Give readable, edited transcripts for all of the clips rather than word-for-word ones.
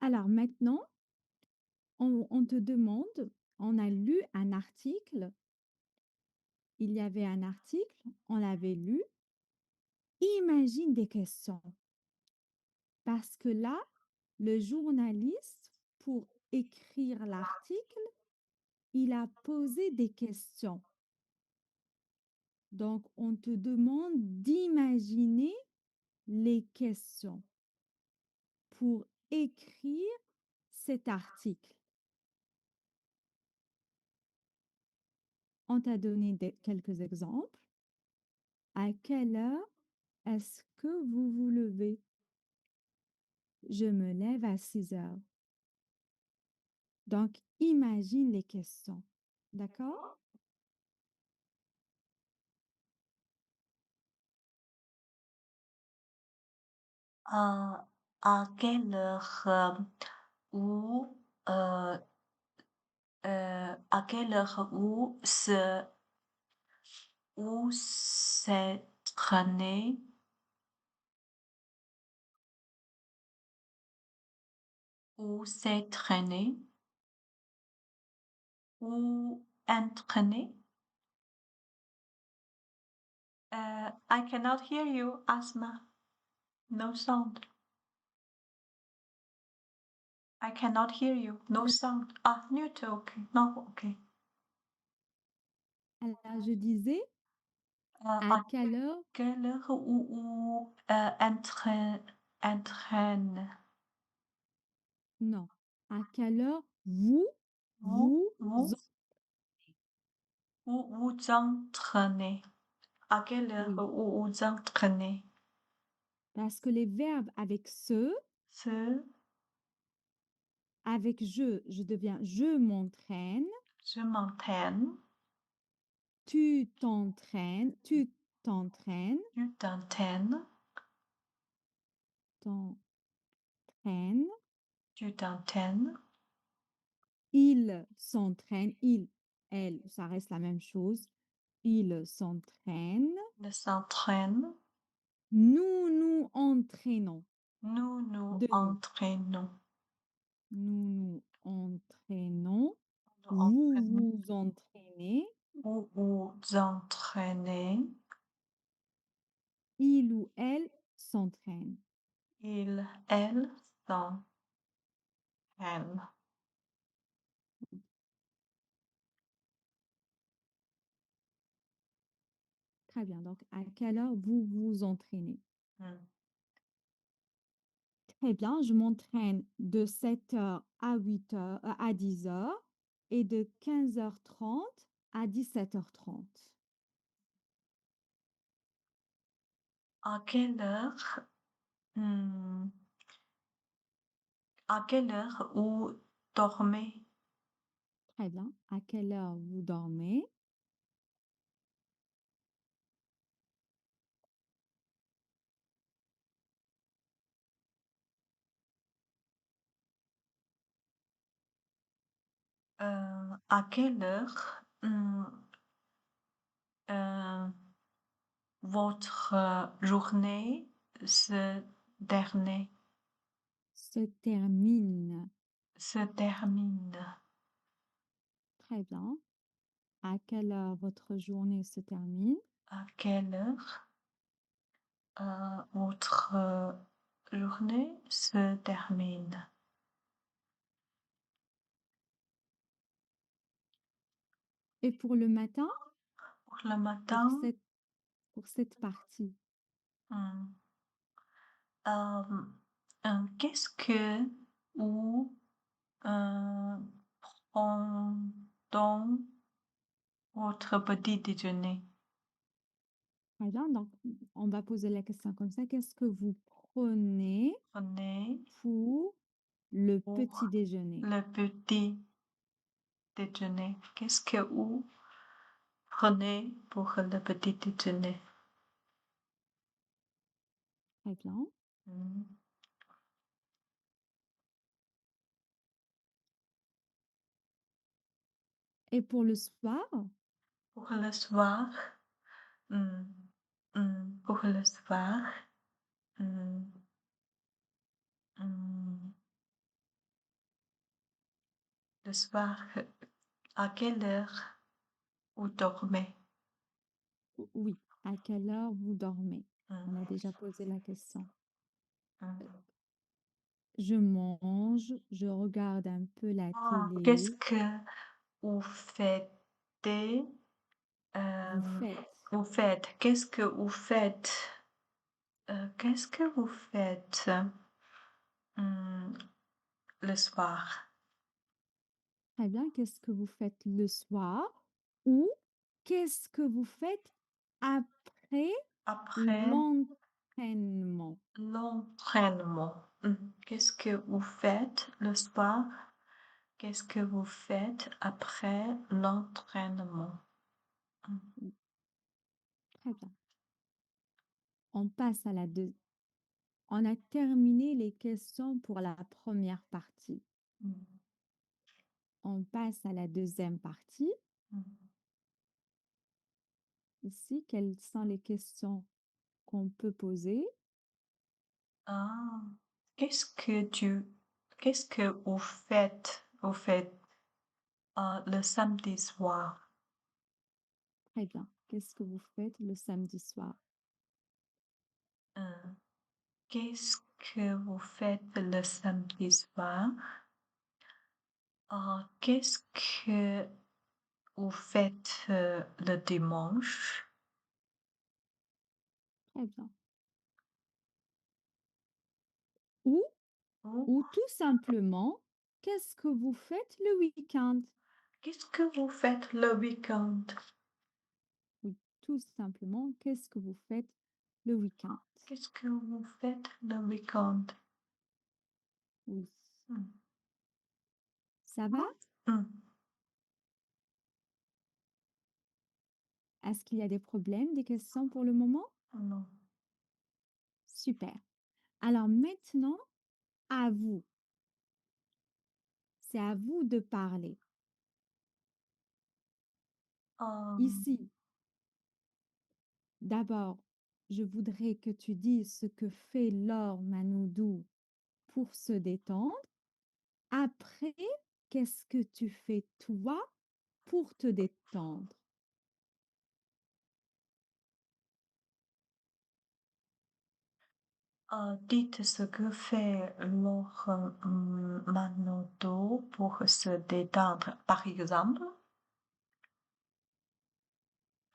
Alors maintenant, on te demande, on a lu un article, il y avait un article, on l'avait lu. Imagine des questions. Parce que là, le journaliste, pour écrire l'article, il a posé des questions. Donc, on te demande d'imaginer les questions pour écrire cet article. On t'a donné quelques exemples. À quelle heure est-ce que vous vous levez? Je me lève à 6 heures. Donc, imagine les questions. D'accord? Euh, à quelle heure où euh, à quelle heure où s'est traîné où s'est traîné ou entraîné? I cannot hear you, Asma. No sound. I cannot hear you. No sound. Ah, mute. Okay. No, okay. Alors, je disais, à À quelle heure? quelle heure entraîne Non. À quelle heure vous, vous, vous, vous, vous entraînez? À quelle heure oui. vous entraînez? Parce que les verbes avec ce, Ce, avec je deviens je m'entraîne, je m'entraîne, tu t'entraînes, tu t'entraînes, t'entraînes, tu t'entraînes, il s'entraîne, il, elle, ça reste la même chose. Il s'entraîne, il s'entraîne, nous nous entraînons. nous nous De nous. entraînons, Nous nous entraînons, nous vous entraînons, vous entraînez, vous vous entraînez, il ou elle s'entraîne. il, elle s'entraîne. Très bien. Donc, à quelle heure vous vous entraînez? Hmm. Très bien. Je m'entraîne de 7 heures à 8 heures, à 10 heures et de 15h30 à 17h30. À quelle heure, hmm, à quelle heure vous dormez? Très bien. À quelle heure vous dormez? À quelle heure, euh, votre journée se termine? Se termine. Se termine. Très bien. À quelle heure votre journée se termine? À quelle heure votre journée se termine? Et pour le matin, Pour le pour matin, cette, pour cette partie. hmm, euh, qu'est-ce que ou euh, pendant votre petit déjeuner? Très bien. Donc, on va poser la question comme ça. Qu'est-ce que vous prenez Prenez pour le pour petit déjeuner? le petit déjeuner. Qu'est-ce que vous prenez pour le petit déjeuner? Très bien. Hmm. Et pour le soir, Pour le soir, hmm, pour le soir, hmm, hmm, le soir, à quelle heure vous dormez? Oui. À quelle heure vous dormez? On a Mmh. déjà posé la question. Mmh. Je mange, je regarde un peu la Qu'est-ce télé. que vous faites? Vous Hem, faites. Vous faites? Qu'est-ce que vous faites? Qu'est-ce que vous faites, mmh, le soir? Très bien. Qu'est-ce que vous faites le soir? Ou qu'est-ce que vous faites après Après l'entraînement? l'entraînement. Mmh. Qu'est-ce que vous faites le soir? Qu'est-ce que vous faites après l'entraînement? Mmh. Oui, très bien. On passe à la deux. On a terminé les questions pour la première partie. Mmh. On passe à la deuxième partie. Mmh. Ici, quelles sont les questions qu'on peut poser? Ah! Qu'est-ce que tu qu'est-ce que vous faites, le samedi soir? Très bien. Qu'est-ce que vous faites le samedi soir? Heu, Qu'est-ce que vous faites le samedi soir? Qu'est-ce que vous faites, le dimanche? Très bien. Ou, Ou ou tout simplement, qu'est-ce que vous faites le week-end? qu'est-ce que vous faites le week-end? Oui, tout simplement, qu'est-ce que vous faites le week-end? Qu'est-ce que vous faites le week-end? Oui. Mmh. Ça va? Mmh. Est-ce qu'il y a des problèmes, des questions pour le moment? Non. Super. Alors maintenant, à vous. C'est à vous de parler. Hem, Ici, d'abord, je voudrais que tu dises ce que fait Laure Manodou pour se détendre. Après, qu'est-ce que tu fais toi pour te détendre? Dites ce que fait Laure, Manoto pour se détendre, par exemple?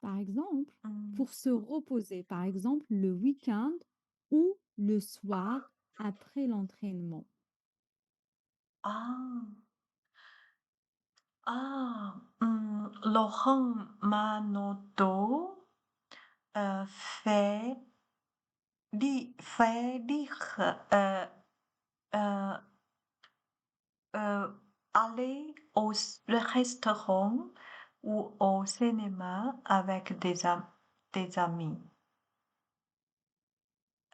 Par exemple, Mmh. pour se reposer, par exemple, le week-end ou le soir après l'entraînement. Ah! Laurent Manoto, fait dire, heu aller le restaurant ou au cinéma avec des amis,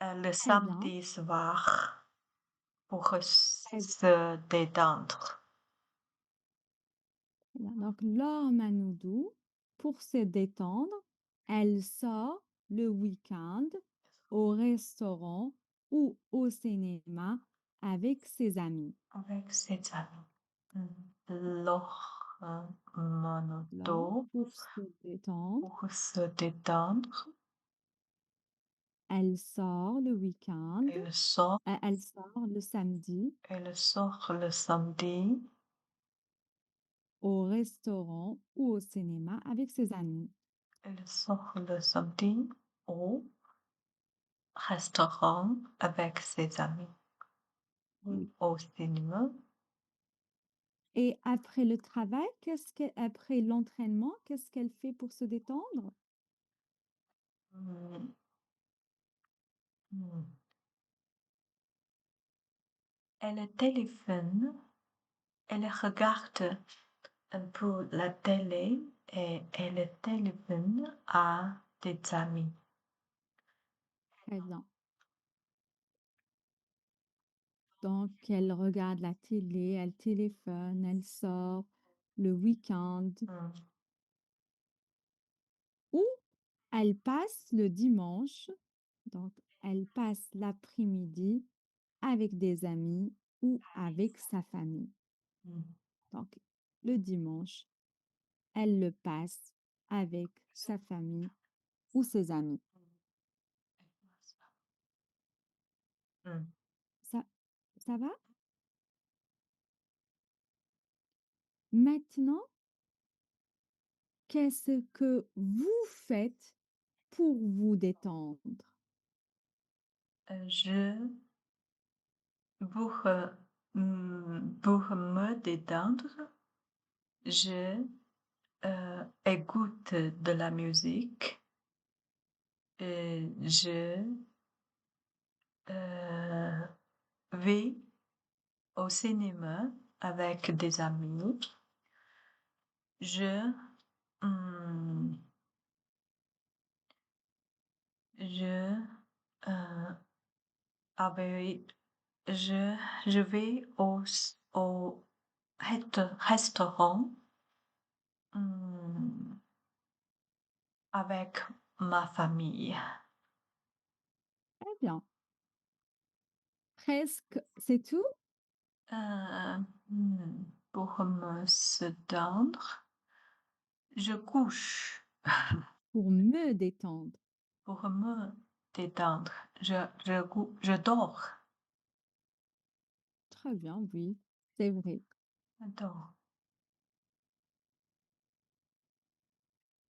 le Très bien, samedi soir pour très se détendre. bien. Donc, Laure Manodou, pour se détendre, elle sort le week-end au restaurant ou au cinéma avec ses amis. Avec ses amis. Leur, Là, monoto pour se détendre, pour se détendre. elle sort le week-end, Elle sort elle sort le samedi elle sort le samedi. au restaurant ou au cinéma avec ses amis. Elle sort le samedi au restaurant avec ses amis ou Oui. au cinéma. Et après le travail, après l'entraînement, qu'est-ce qu'elle fait pour se détendre? Mmh, mmh. Elle téléphone, elle regarde un peu la télé et elle téléphone à des amis. Très bien. Donc, elle regarde la télé, elle téléphone, elle sort le week-end Mmh. ou elle passe le dimanche. Donc, elle passe l'après-midi avec des amis ou avec sa famille. Mmh. Donc, le dimanche, elle le passe avec sa famille ou ses amis. Mmh. Ça, ça va? Maintenant, qu'est-ce que vous faites pour vous détendre? Je pour, pour me détendre, je, écoute de la musique et je, heu, vais au cinéma avec des amis. Je, mmh, je, heu, avec je vais au restaurant, mmh, avec ma famille. Très bien. Presque, c'est tout Pour me se détendre, je couche. pour me détendre. Pour me détendre, je dors. Très bien, oui, c'est vrai. Je dors.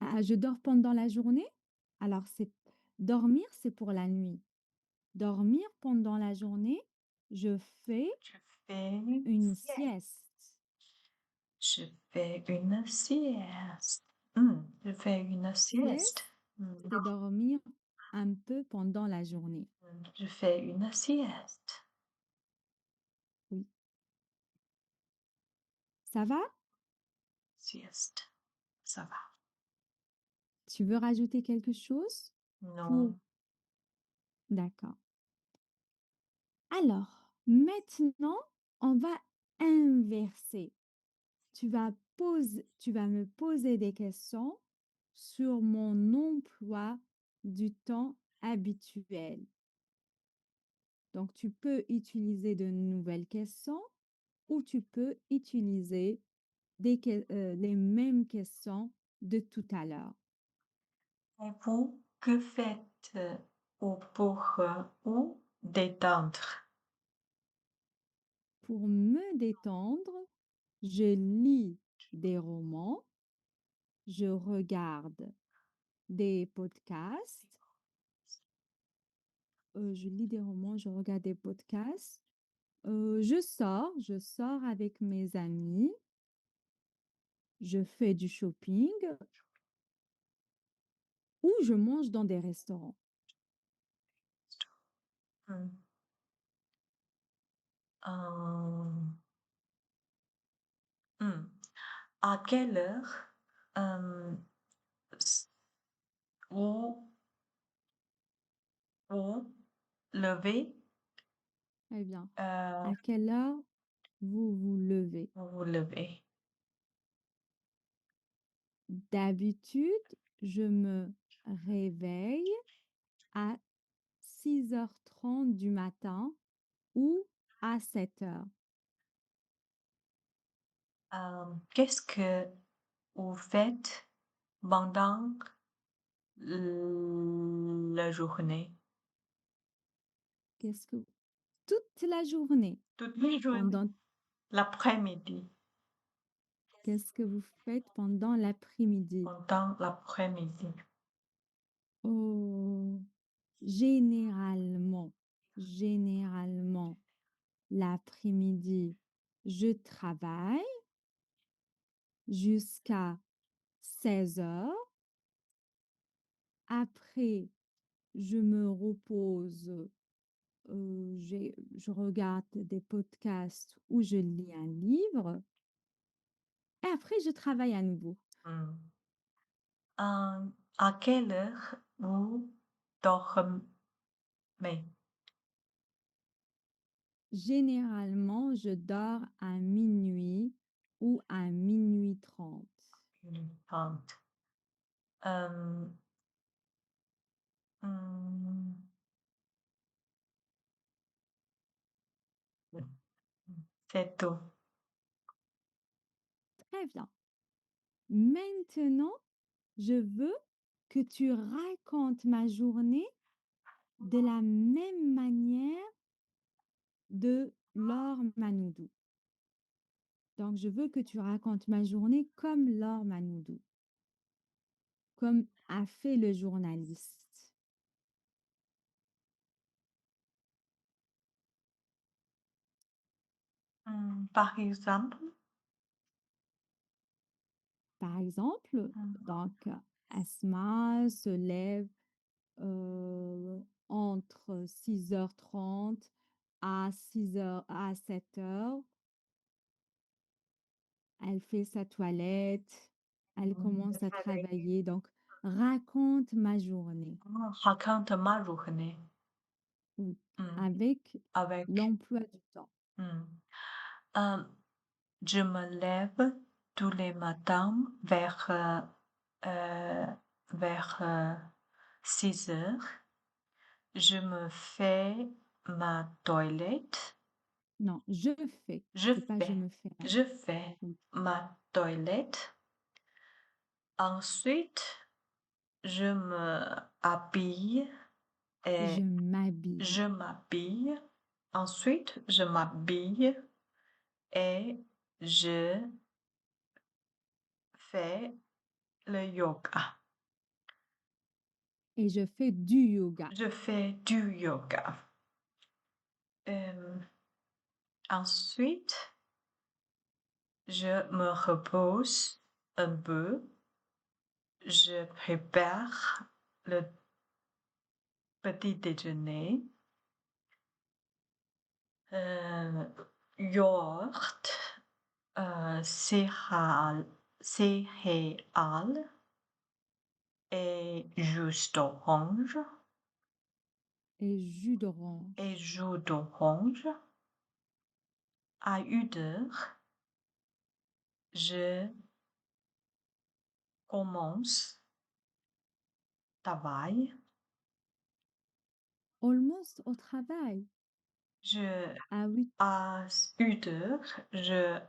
Ah, je dors pendant la journée? Alors, c'est dormir, c'est pour la nuit. Dormir pendant la journée, je fais Je fais une sieste. je fais une sieste. Je fais une sieste. Sieste, Mmh, c'est dormir un peu pendant la journée. je fais une sieste. Oui. Ça va? Sieste, ça va. Tu veux rajouter quelque chose pour... Non, D'accord. Alors, maintenant, on va inverser. Tu vas me poser des questions sur mon emploi du temps habituel. Donc, tu peux utiliser de nouvelles questions ou tu peux utiliser les mêmes questions de tout à l'heure. et vous, que faites, pour, vous détendre? Pour me détendre, je lis des romans, je regarde des podcasts, je lis des romans, je regarde des podcasts, je sors avec mes amis, je fais du shopping ou je mange dans des restaurants. Mmh. Hem, mmh. À quelle heure, hem, s vous vous levez, Très bien. heu, À quelle heure vous vous levez? vous vous levez? D'habitude, je me réveille à 6h30 du matin ou à 7h. Qu'est-ce que vous faites pendant la journée? Qu'est-ce que toute la journée, Toute la journée? pendant L'après-midi, qu'est-ce que vous faites pendant l'après-midi? pendant l'après-midi. Oh, généralement, l'après-midi, je travaille jusqu'à 16h. Après, je me repose, je regarde des podcasts ou je lis un livre et après je travaille à nouveau. Mmh. À quelle heure vous dormez? Généralement, je dors à minuit ou à 00h30. 30. Hem, mmh, c'est tout. Très bien. Maintenant, je veux que tu racontes ma journée de la même manière de Laure Manodou. Donc, je veux que tu racontes ma journée comme Laure Manodou, comme a fait le journaliste. Par exemple, Par exemple, mmh, donc, Asma se lève entre 6h30 à 6h, à 7h. Elle fait sa toilette, elle commence à travailler. Donc, raconte ma journée. raconte ma journée, Oui, mmh, avec avec l'emploi du temps. mmh, hem, je me lève tous les matins heu, vers, 6 heures. Je me fais ma toilette. Non, je fais, Je c'est pas je fais me fais. je fais Oui, ma toilette. Ensuite, je me habille je et m'habille je m'habille. Ensuite, je m'habille et je fais le yoga. et je fais du yoga. Je fais du yoga. Hem, ensuite, je me repose un peu. Je prépare le petit déjeuner. Yaourt, céréales et jus d'orange Et jus d'orange. et jus d'orange. À 1 heure, je commence travail. Almost au travail. Je Ah oui, À 1 heure, je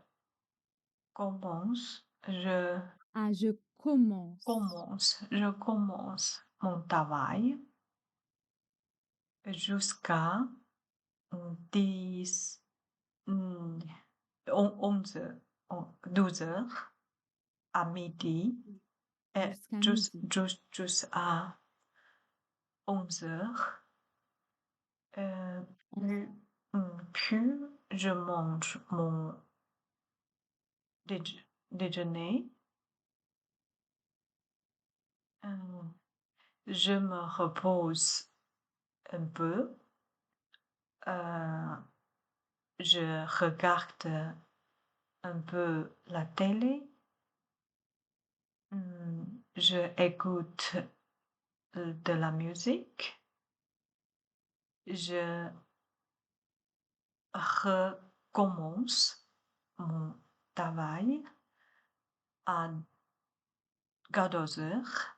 ah, je commence. commence mon travail jusqu'à 10, mmh, 11 heures, 12 heures à midi et Jusqu'à midi. juste à 11 heures. On- Puis je mange mon déjeuner. Heu, je me repose un peu. Heu, je regarde un peu la télé. Je écoute, de la musique. Je recommence mon travail à 14 heures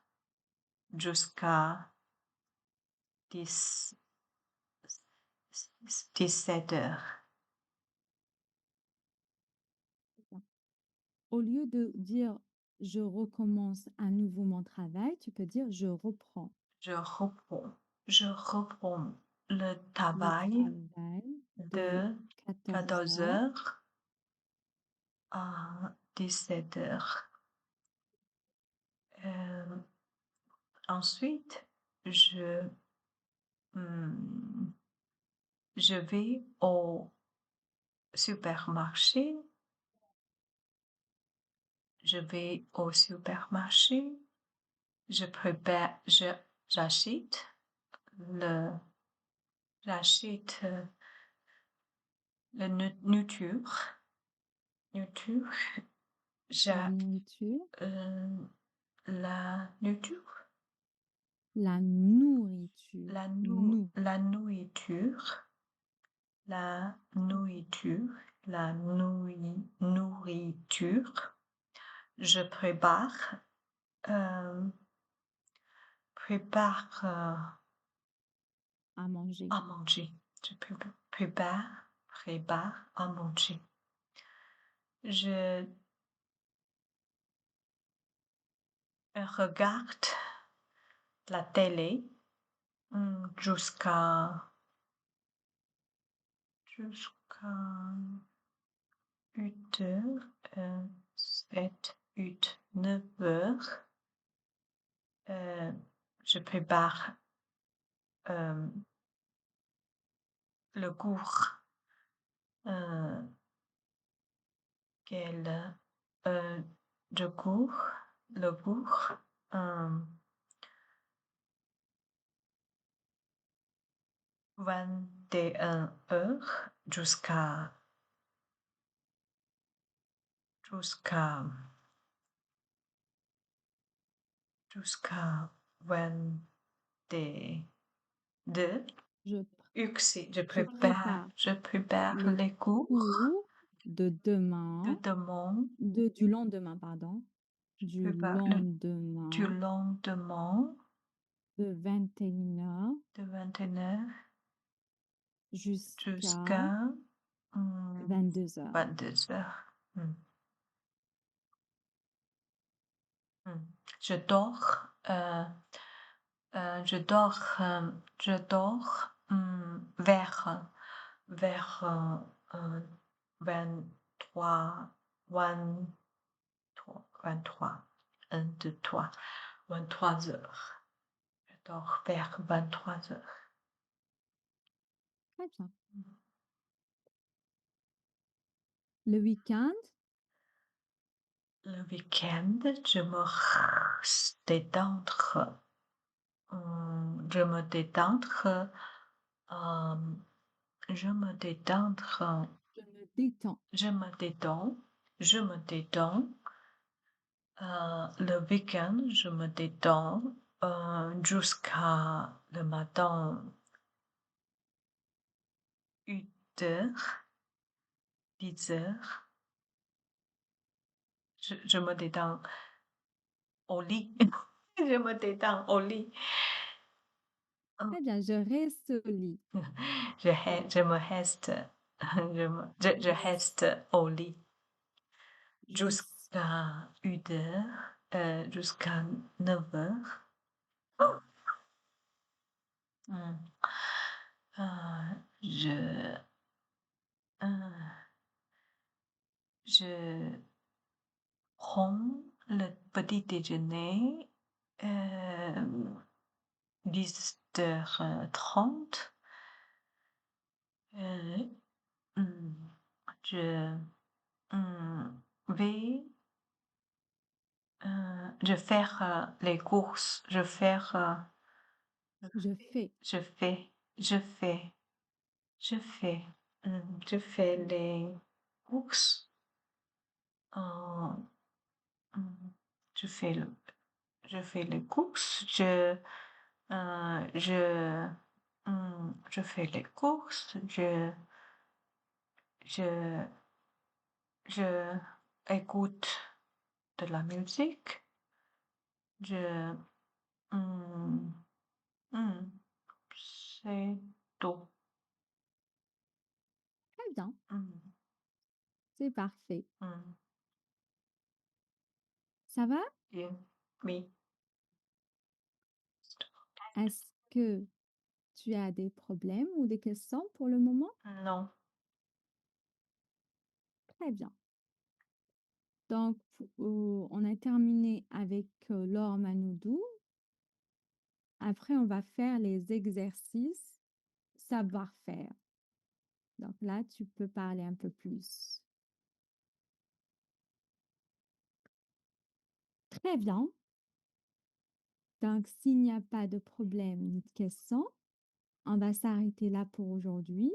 jusqu'à 10 17 heures. Au lieu de dire je recommence à nouveau mon travail, tu peux dire je reprends Je reprends je reprends le le travail travail de de 14 14 heures heures à 17 heures. Hem, ensuite, mmh, je vais au supermarché. Je vais au supermarché, je prépare je j'achète le j'achète, la nourriture, la j'a nourriture, la nourriture, la nourriture, la nou nous, la nourriture, la nourriture, la nourriture. Je hem, prépare, à manger. à manger. Je prépare à manger. Je Elle regarde la télé, jusqu'à 8 heures, 7, 8, 9 heures. Je prépare, hem, le cours, heu, qu'elle, heu, je cours le cours, hem, 21 heures jusqu'à jusqu'à 22. Je pr Uxi, je prépare je prépare les les cours cours de de demain, demain. du lendemain, pardon, Je du prépare le du lendemain lendemain de 21 heures de 21 heures jusqu'à jusqu'à, mmh, 22 heures. 22 heures. Mmh. Je dors, je dors, vers 23, 23, 1, 2, 3, 23 heures. Je dors vers 23 heures. Très bien. Le week-end, Le week-end, je me détendre, je me détendre, hem, je me détendre, je me détends. je me détends, je me détends, le week-end, je me détends, jusqu'à le matin, 8 heures, 10 heures. Je me détends au lit. Je me détends au lit. Très bien, je reste au lit. Je me reste, je Yes. reste au lit Jus jusqu'à 1 heure, jusqu'à 9 heures. Mmh. Je, je prends le petit déjeuner, 10h30. Heu, mmh, je, vais, je faire, les courses, je fais. je fais je fais je fais, je fais les courses, heu, mmh, je fais le je fais les courses, je, je fais les courses, je je écoute de la musique, je, mmh, mmh, c'est tout. Très bien, Mmh, c'est parfait. mmh, Ça va? bien, oui, Est-ce que tu as des problèmes ou des questions pour le moment? non, Très bien. Donc, on a terminé avec l'or Manoudou. Après, on va faire les exercices savoir-faire. Donc là, tu peux parler un peu plus. Très bien. Donc, s'il n'y a pas de problème ni de questions, on va s'arrêter là pour aujourd'hui.